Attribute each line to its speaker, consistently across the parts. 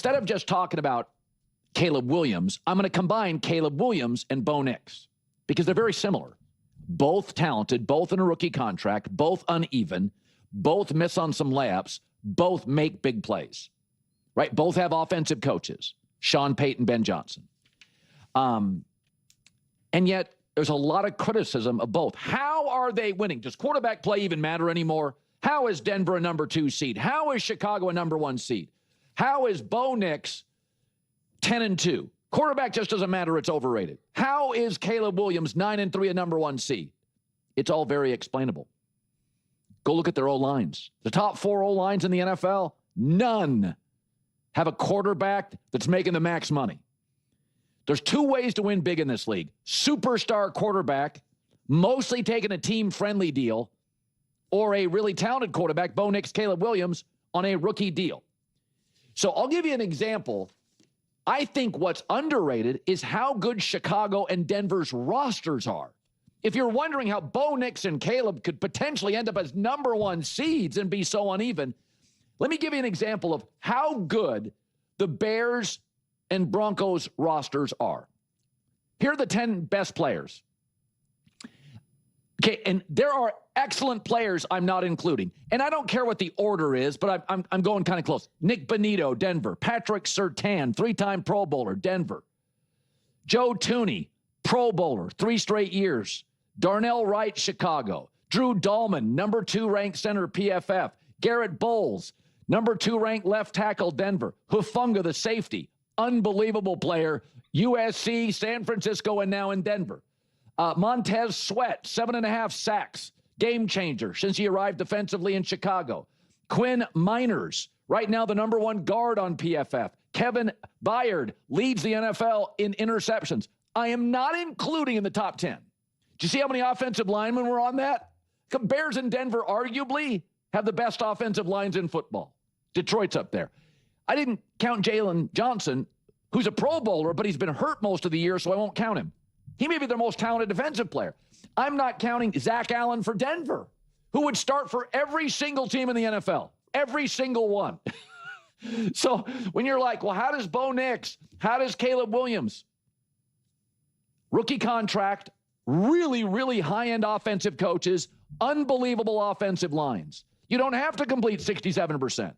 Speaker 1: instead of just talking about Caleb Williams, I'm going to combine Caleb Williams and Bo Nix because they're very similar. Both talented, both in a rookie contract, both uneven, both miss on some layups, both make big plays, right? Both have offensive coaches, Sean Payton, Ben Johnson. And yet there's a lot of criticism of both. How are they winning? Does quarterback play even matter anymore? How is Denver a number 2 seed? How is Chicago a number 1 seed? How is Bo Nix 10-2? Quarterback just doesn't matter. It's overrated. How is Caleb Williams 9-3 a number 1 seed? It's all very explainable. Go look at their O-lines. The top 4 O-lines in the NFL, none have a quarterback that's making the max money. There's 2 ways to win big in this league. Superstar quarterback, mostly taking a team-friendly deal, or a really talented quarterback, Bo Nix, Caleb Williams, on a rookie deal. So I'll give you an example. I think what's underrated is how good Chicago and Denver's rosters are. If you're wondering how Bo Nix and Caleb could potentially end up as number 1 seeds and be so uneven, let me give you an example of how good the Bears and Broncos rosters are. Here are the 10 best players. Okay, and there are excellent players I'm not including. And I don't care what the order is, but I'm going kind of close. Nick Bonito, Denver. Patrick Surtain, 3-time Pro Bowler, Denver. Joe Tooney, Pro Bowler, 3 straight years. Darnell Wright, Chicago. Drew Dahlman, number 2 ranked center, PFF. Garrett Bowles, number 2 ranked left tackle, Denver. Hufanga, the safety, unbelievable player. USC, San Francisco, and now in Denver. Montez Sweat, 7.5 sacks. Game changer since he arrived defensively in Chicago. Quinn Miners, right now the number 1 guard on PFF. Kevin Byard leads the NFL in interceptions. I am not including in the top 10. Do you see how many offensive linemen were on that? Bears and Denver arguably have the best offensive lines in football. Detroit's up there. I didn't count Jalen Johnson, who's a Pro Bowler, but he's been hurt most of the year, so I won't count him. He may be their most talented defensive player. I'm not counting Zach Allen for Denver, who would start for every single team in the NFL, every single one. So when you're like, well, how does Bo Nix, how does Caleb Williams? Rookie contract, really, really high-end offensive coaches, unbelievable offensive lines. You don't have to complete 67%.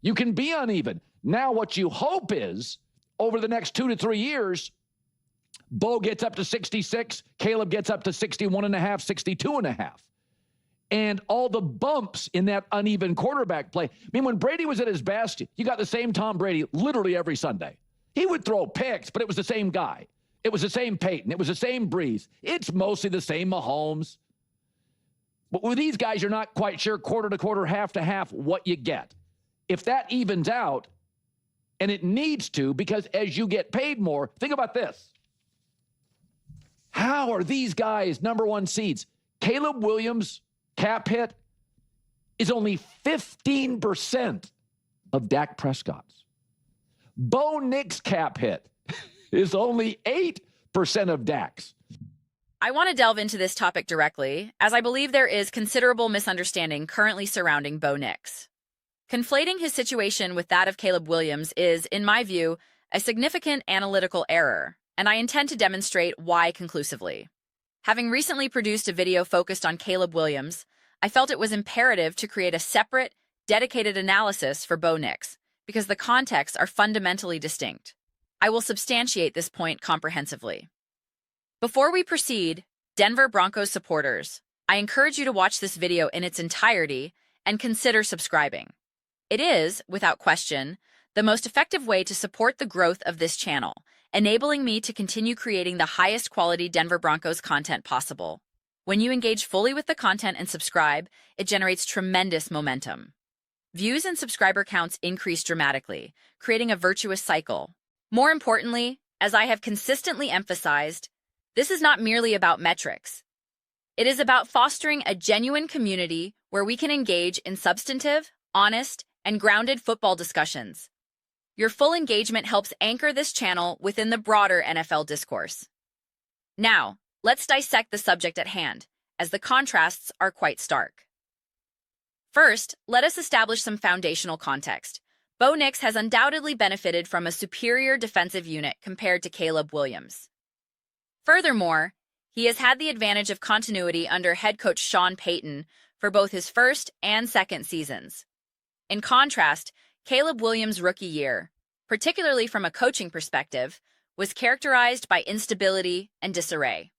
Speaker 1: You can be uneven. Now what you hope is, over the next 2 to 3 years, Bo gets up to 66, Caleb gets up to 61.5, 62.5. And all the bumps in that uneven quarterback play. I mean, when Brady was at his best, you got the same Tom Brady literally every Sunday. He would throw picks, but it was the same guy. It was the same Peyton. It was the same Breeze. It's mostly the same Mahomes. But with these guys, you're not quite sure quarter to quarter, half to half what you get. If that evens out, and it needs to, because as you get paid more, think about this. How are these guys number 1 seeds? Caleb Williams' cap hit is only 15% of Dak Prescott's. Bo Nix' cap hit is only 8% of Dak's.
Speaker 2: I want to delve into this topic directly, as I believe there is considerable misunderstanding currently surrounding Bo Nix. Conflating his situation with that of Caleb Williams is, in my view, a significant analytical error, and I intend to demonstrate why conclusively. Having recently produced a video focused on Caleb Williams, I felt it was imperative to create a separate, dedicated analysis for Bo Nix, because the contexts are fundamentally distinct. I will substantiate this point comprehensively. Before we proceed, Denver Broncos supporters, I encourage you to watch this video in its entirety and consider subscribing. It is, without question, the most effective way to support the growth of this channel, enabling me to continue creating the highest quality Denver Broncos content possible. When you engage fully with the content and subscribe, it generates tremendous momentum. Views and subscriber counts increase dramatically, creating a virtuous cycle. More importantly, as I have consistently emphasized, this is not merely about metrics. It is about fostering a genuine community where we can engage in substantive, honest, and grounded football discussions. Your full engagement helps anchor this channel within the broader NFL discourse. Now, let's dissect the subject at hand, as the contrasts are quite stark. First, let us establish some foundational context. Bo Nix has undoubtedly benefited from a superior defensive unit compared to Caleb Williams. Furthermore, he has had the advantage of continuity under head coach Sean Payton for both his first and second seasons. In contrast, Caleb Williams' rookie year, particularly from a coaching perspective, was characterized by instability and disarray.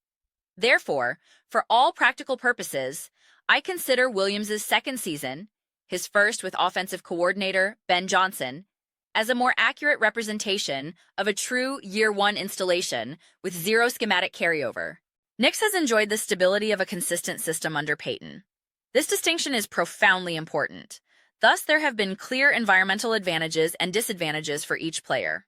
Speaker 2: Therefore, for all practical purposes, I consider Williams' second season, his first with offensive coordinator Ben Johnson, as a more accurate representation of a true year-one installation with zero schematic carryover. Nix has enjoyed the stability of a consistent system under Payton. This distinction is profoundly important. Thus, there have been clear environmental advantages and disadvantages for each player.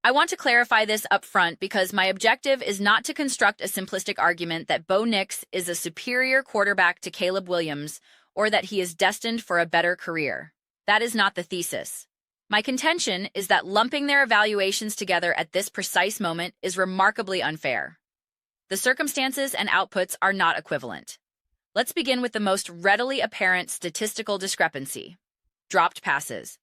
Speaker 2: I want to clarify this up front because my objective is not to construct a simplistic argument that Bo Nix is a superior quarterback to Caleb Williams or that he is destined for a better career. That is not the thesis. My contention is that lumping their evaluations together at this precise moment is remarkably unfair. The circumstances and outputs are not equivalent. Let's begin with the most readily apparent statistical discrepancy: dropped passes.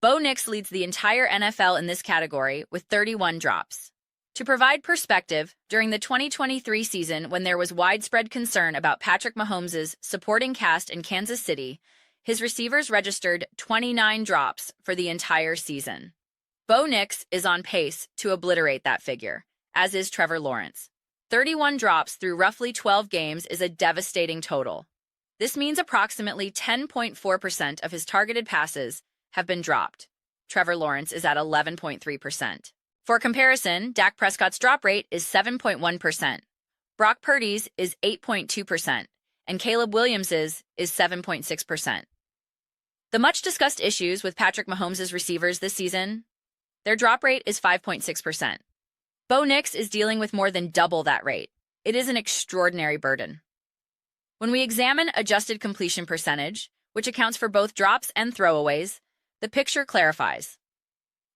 Speaker 2: Bo Nix leads the entire NFL in this category with 31 drops. To provide perspective, during the 2023 season when there was widespread concern about Patrick Mahomes' supporting cast in Kansas City, his receivers registered 29 drops for the entire season. Bo Nix is on pace to obliterate that figure, as is Trevor Lawrence. 31 drops through roughly 12 games is a devastating total. This means approximately 10.4% of his targeted passes have been dropped. Trevor Lawrence is at 11.3%. For comparison, Dak Prescott's drop rate is 7.1%. Brock Purdy's is 8.2%, and Caleb Williams's is 7.6%. The much-discussed issues with Patrick Mahomes' receivers this season, their drop rate is 5.6%. Bo Nix is dealing with more than double that rate. It is an extraordinary burden. When we examine adjusted completion percentage, which accounts for both drops and throwaways, the picture clarifies.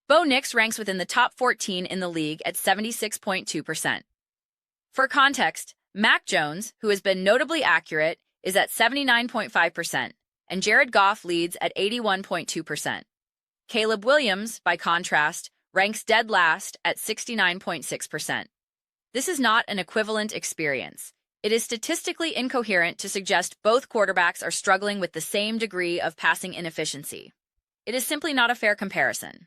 Speaker 2: Bo Nix ranks within the top 14 in the league at 76.2%. For context, Mac Jones, who has been notably accurate, is at 79.5%, and Jared Goff leads at 81.2%. Caleb Williams, by contrast, ranks dead last at 69.6%. This is not an equivalent experience. It is statistically incoherent to suggest both quarterbacks are struggling with the same degree of passing inefficiency. It is simply not a fair comparison.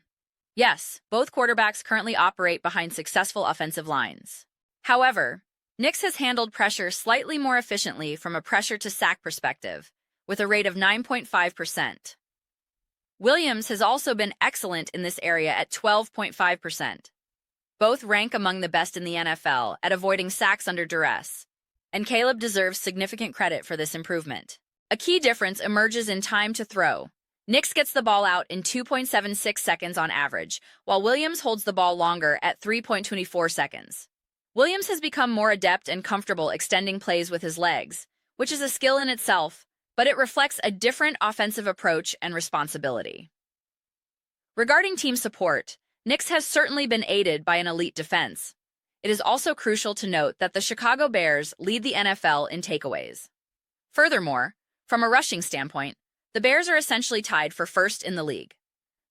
Speaker 2: Yes, both quarterbacks currently operate behind successful offensive lines. However, Nix has handled pressure slightly more efficiently from a pressure-to-sack perspective, with a rate of 9.5%. Williams has also been excellent in this area at 12.5%. Both rank among the best in the NFL at avoiding sacks under duress, and Caleb deserves significant credit for this improvement. A key difference emerges in time to throw. Nix gets the ball out in 2.76 seconds on average, while Williams holds the ball longer at 3.24 seconds. Williams has become more adept and comfortable extending plays with his legs, which is a skill in itself, but it reflects a different offensive approach and responsibility. Regarding team support, Nix has certainly been aided by an elite defense. It is also crucial to note that the Chicago Bears lead the NFL in takeaways. Furthermore, from a rushing standpoint, the Bears are essentially tied for first in the league.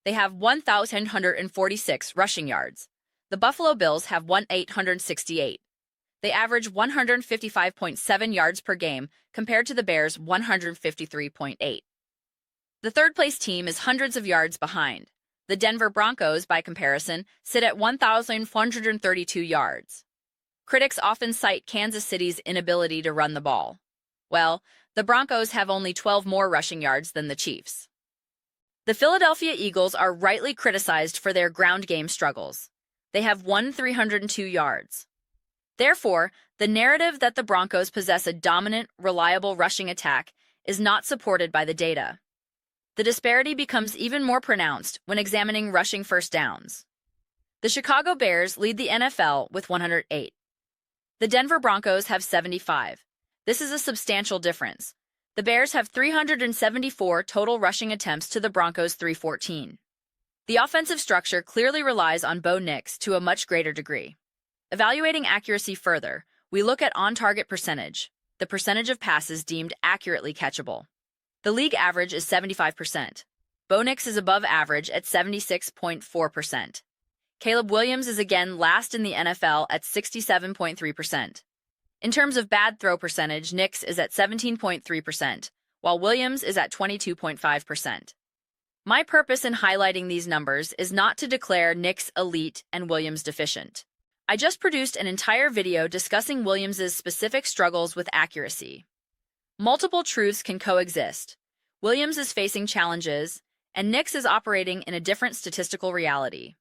Speaker 2: They have 1,146 rushing yards. The Buffalo Bills have 1,868. They average 155.7 yards per game compared to the Bears' 153.8. The third-place team is hundreds of yards behind. The Denver Broncos, by comparison, sit at 1,432 yards. Critics often cite Kansas City's inability to run the ball. Well, the Broncos have only 12 more rushing yards than the Chiefs. The Philadelphia Eagles are rightly criticized for their ground game struggles. They have 1,302 yards. Therefore, the narrative that the Broncos possess a dominant, reliable rushing attack is not supported by the data. The disparity becomes even more pronounced when examining rushing first downs. The Chicago Bears lead the NFL with 108. The Denver Broncos have 75. This is a substantial difference. The Bears have 374 total rushing attempts to the Broncos' 314. The offensive structure clearly relies on Bo Nix to a much greater degree. Evaluating accuracy further, we look at on-target percentage, the percentage of passes deemed accurately catchable. The league average is 75%. Bo Nix is above average at 76.4%. Caleb Williams is again last in the NFL at 67.3%. In terms of bad throw percentage, Nix is at 17.3%, while Williams is at 22.5%. My purpose in highlighting these numbers is not to declare Nix elite and Williams deficient. I just produced an entire video discussing Williams's specific struggles with accuracy. Multiple truths can coexist. Williams is facing challenges, and Nix is operating in a different statistical reality.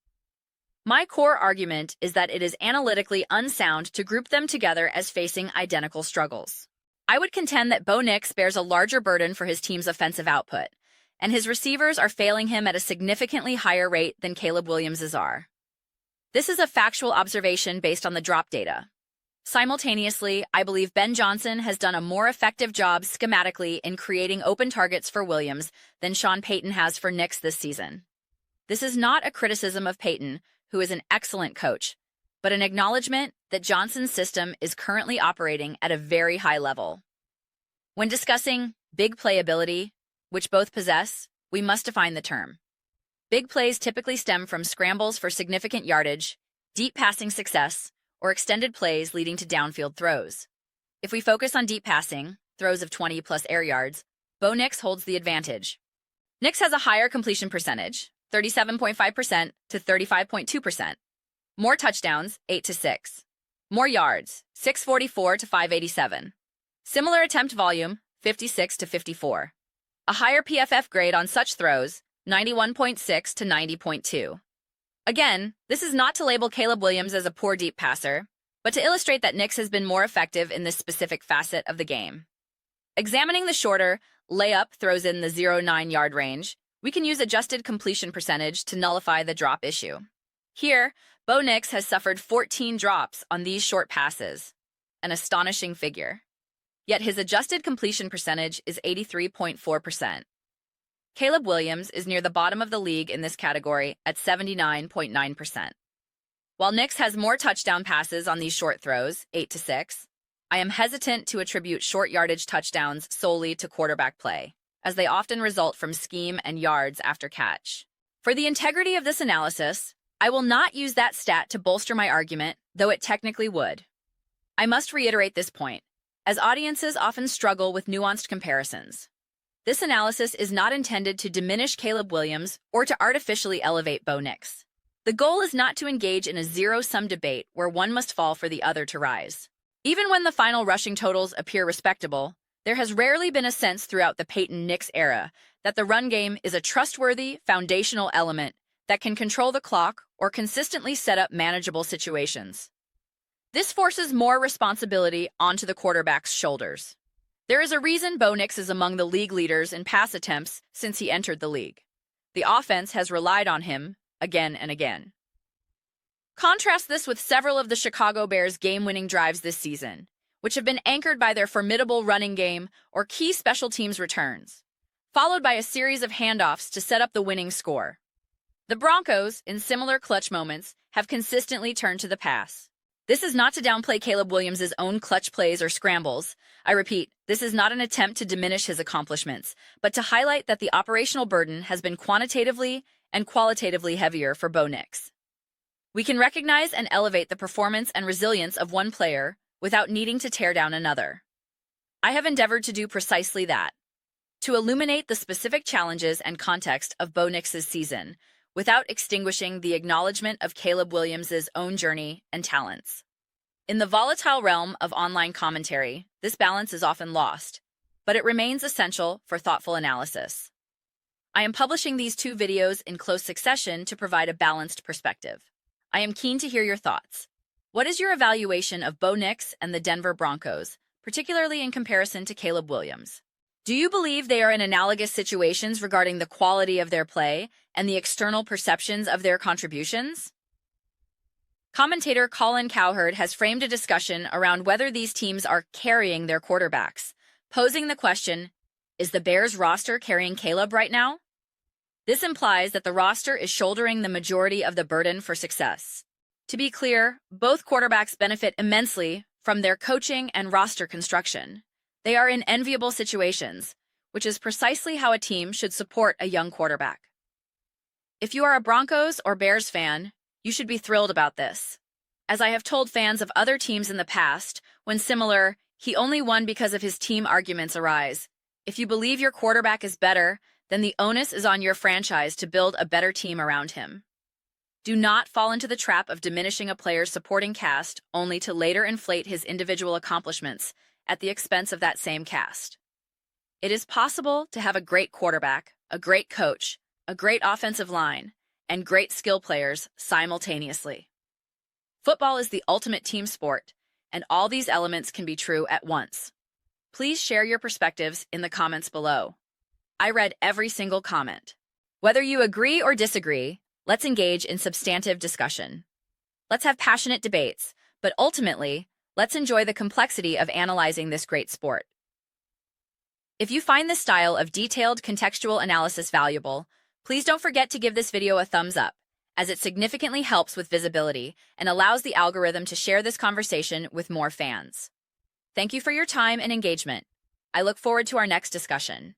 Speaker 2: My core argument is that it is analytically unsound to group them together as facing identical struggles. I would contend that Bo Nix bears a larger burden for his team's offensive output, and his receivers are failing him at a significantly higher rate than Caleb Williams's are. This is a factual observation based on the drop data. Simultaneously, I believe Ben Johnson has done a more effective job schematically in creating open targets for Williams than Sean Payton has for Nix this season. This is not a criticism of Payton, who is an excellent coach, but an acknowledgement that Johnson's system is currently operating at a very high level. When discussing big play ability, which both possess, we must define the term. Big plays typically stem from scrambles for significant yardage, deep passing success, or extended plays leading to downfield throws. If we focus on deep passing, throws of 20-plus air yards, Bo Nix holds the advantage. Nix has a higher completion percentage, 37.5% to 35.2%. More touchdowns, 8 to 6. More yards, 644 to 587. Similar attempt volume, 56 to 54. A higher PFF grade on such throws, 91.6 to 90.2. Again, this is not to label Caleb Williams as a poor deep passer, but to illustrate that Nix has been more effective in this specific facet of the game. Examining the shorter, layup throws in the 0.9-yard range, we can use adjusted completion percentage to nullify the drop issue. Here, Bo Nix has suffered 14 drops on these short passes, an astonishing figure. Yet his adjusted completion percentage is 83.4%. Caleb Williams is near the bottom of the league in this category at 79.9%. While Nix has more touchdown passes on these short throws, 8 to 6, I am hesitant to attribute short yardage touchdowns solely to quarterback play, as they often result from scheme and yards after catch. For the integrity of this analysis, I will not use that stat to bolster my argument, though it technically would. I must reiterate this point, as audiences often struggle with nuanced comparisons. This analysis is not intended to diminish Caleb Williams or to artificially elevate Bo Nix. The goal is not to engage in a zero-sum debate where one must fall for the other to rise. Even when the final rushing totals appear respectable, there has rarely been a sense throughout the Payton-Nix era that the run game is a trustworthy, foundational element that can control the clock or consistently set up manageable situations. This forces more responsibility onto the quarterback's shoulders. There is a reason Bo Nix is among the league leaders in pass attempts since he entered the league. The offense has relied on him again and again. Contrast this with several of the Chicago Bears' game-winning drives this season, which have been anchored by their formidable running game or key special teams returns, followed by a series of handoffs to set up the winning score. The Broncos, in similar clutch moments, have consistently turned to the pass. This is not to downplay Caleb Williams' own clutch plays or scrambles. I repeat, this is not an attempt to diminish his accomplishments, but to highlight that the operational burden has been quantitatively and qualitatively heavier for Bo Nix. We can recognize and elevate the performance and resilience of one player without needing to tear down another. I have endeavored to do precisely that, to illuminate the specific challenges and context of Bo Nix's season, without extinguishing the acknowledgement of Caleb Williams' own journey and talents. In the volatile realm of online commentary, this balance is often lost, but it remains essential for thoughtful analysis. I am publishing these two videos in close succession to provide a balanced perspective. I am keen to hear your thoughts. What is your evaluation of Bo Nix and the Denver Broncos, particularly in comparison to Caleb Williams? Do you believe they are in analogous situations regarding the quality of their play and the external perceptions of their contributions? Commentator Colin Cowherd has framed a discussion around whether these teams are carrying their quarterbacks, posing the question, is the Bears roster carrying Caleb right now? This implies that the roster is shouldering the majority of the burden for success. To be clear, both quarterbacks benefit immensely from their coaching and roster construction. They are in enviable situations, which is precisely how a team should support a young quarterback. If you are a Broncos or Bears fan, you should be thrilled about this. As I have told fans of other teams in the past, when similar, "he only won because of his team" arguments arise, if you believe your quarterback is better, then the onus is on your franchise to build a better team around him. Do not fall into the trap of diminishing a player's supporting cast only to later inflate his individual accomplishments at the expense of that same cast. It is possible to have a great quarterback, a great coach, a great offensive line, and great skill players simultaneously. Football is the ultimate team sport, and all these elements can be true at once. Please share your perspectives in the comments below. I read every single comment. Whether you agree or disagree, let's engage in substantive discussion. Let's have passionate debates, but ultimately, let's enjoy the complexity of analyzing this great sport. If you find this style of detailed contextual analysis valuable, please don't forget to give this video a thumbs up, as it significantly helps with visibility and allows the algorithm to share this conversation with more fans. Thank you for your time and engagement. I look forward to our next discussion.